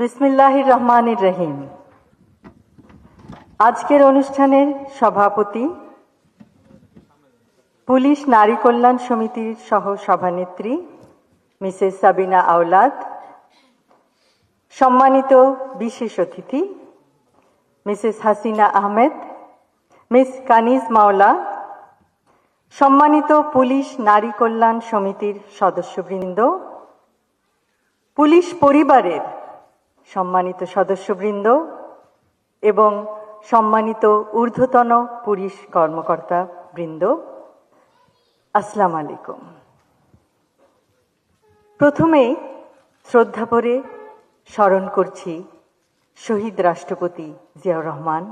বিসমিল্লাহির রহমানির রহিম। আজকের অনুষ্ঠানের সভাপতি পুলিশ নারী কল্যাণ সমিতির সহ সভানেত্রী মিসেস সাবিনা আওলাদ, সম্মানিত বিশেষ অতিথি মিসেস হাসিনা আহমেদ, মিস কানিজ মাওলা, সম্মানিত পুলিশ নারী কল্যাণ সমিতির সদস্যবৃন্দ, পুলিশ পরিবারের সম্মানিত সদস্যবৃন্দ এবং সম্মানিত ঊর্ধ্বতন পুলিশ কর্মকর্তা বৃন্দ, আসসালামু আলাইকুম। প্রথমেই শ্রদ্ধাভরে স্মরণ করছি শহীদ রাষ্ট্রপতি জিয়াউর রহমান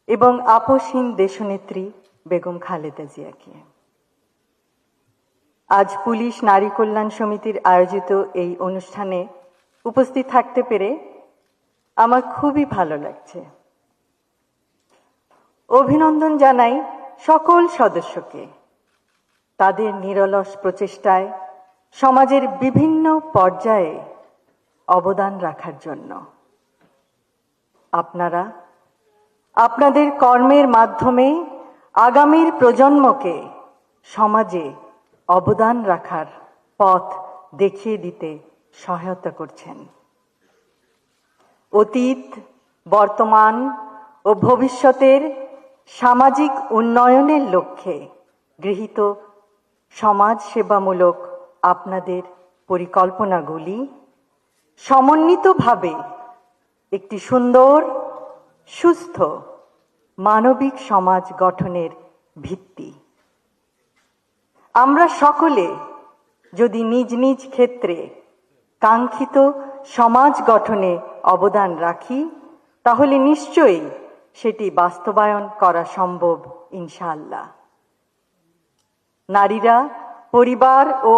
এবং আপসহীন দেশনেত্রী বেগম খালেদা জিয়াকে। আজ পুলিশ নারী কল্যাণ সমিতির আয়োজিত এই অনুষ্ঠানে উপস্থিত থাকতে পেরে আমার খুবই ভালো লাগছে। অভিনন্দন জানাই সকল সদস্যকে তাদের নিরলস প্রচেষ্টায় সমাজের বিভিন্ন পর্যায়ে অবদান রাখার জন্য। আপনারা আপনাদের কর্মের মাধ্যমে আগামীর প্রজন্মকে সমাজে অবদান রাখার পথ দেখিয়ে দিতে সহায়তা করছেন। অতীত, বর্তমান ও ভবিষ্যতের সামাজিক উন্নয়নের লক্ষ্যে গৃহীত সমাজ সেবামূলক আপনাদের পরিকল্পনাগুলি সমন্বিতভাবে একটি সুন্দর, সুস্থ, মানবিক সমাজ গঠনের ভিত্তি। আমরা সকলে যদি নিজ নিজ ক্ষেত্রে কাঙ্ক্ষিত সমাজ গঠনে অবদান রাখি, তাহলে নিশ্চয়ই সেটি বাস্তবায়ন করা সম্ভব ইনশাআল্লাহ। নারীরা পরিবার ও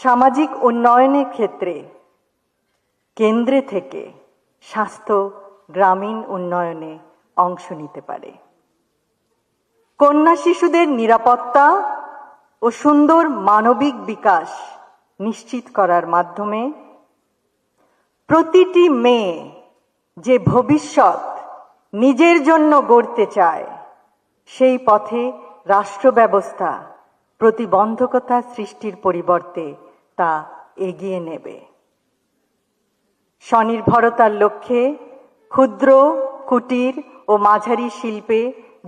সামাজিক উন্নয়নের ক্ষেত্রে কেন্দ্রে থেকে স্বাস্থ্য, গ্রামীণ উন্নয়নে অংশ নিতে পারে। কন্যা শিশুদের নিরাপত্তা ও সুন্দর মানবিক বিকাশ নিশ্চিত করার মাধ্যমে প্রতিটি মেয়ে যে ভবিষ্যৎ নিজের জন্য গড়তে চায়, সেই পথে রাষ্ট্র ব্যবস্থা প্রতিবন্ধকতা সৃষ্টির পরিবর্তে তা এগিয়ে নেবে। স্বনির্ভরতার লক্ষ্যে ক্ষুদ্র, কুটির ও মাঝারি শিল্পে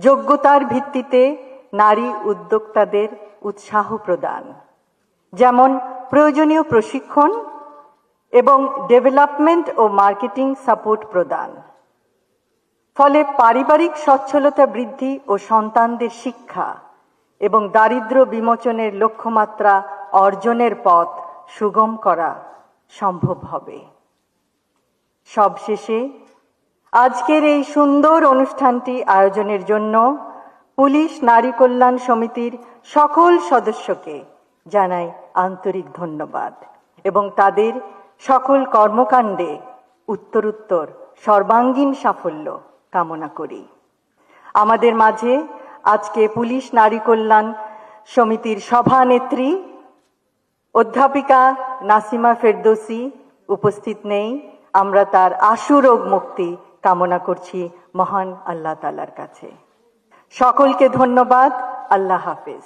যোগ্যতার ভিত্তিতে নারী উদ্যোক্তাদের উৎসাহ প্রদান, যেমন প্রয়োজনীয় প্রশিক্ষণ এবং ডেভেলপমেন্ট ও মার্কেটিং সাপোর্ট প্রদান। ফলে পারিবারিক সচ্ছলতা বৃদ্ধি ও সন্তানদের শিক্ষা এবং দারিদ্র্য বিমোচনের লক্ষ্যমাত্রা অর্জনের পথ সুগম করা সম্ভব হবে। সবশেষে আজকের এই সুন্দর অনুষ্ঠানটি আয়োজনের জন্য পুলিশ নারী কল্যাণ সমিতির সকল সদস্যকে জানাই আন্তরিক ধন্যবাদ এবং তাদের সকল কর্মকাণ্ডে উত্তরোত্তর সর্বাঙ্গীন সাফল্য কামনা করি। আমাদের মাঝে আজকে পুলিশ নারী কল্যাণ সমিতির সভানেত্রী অধ্যাপিকা নাসিমা ফেরদৌসী উপস্থিত নেই। আমরা তার আশু রোগ মুক্তি কামনা করছি মহান আল্লাহ তাআলার কাছে। সকলকে ধন্যবাদ। আল্লাহ হাফেজ।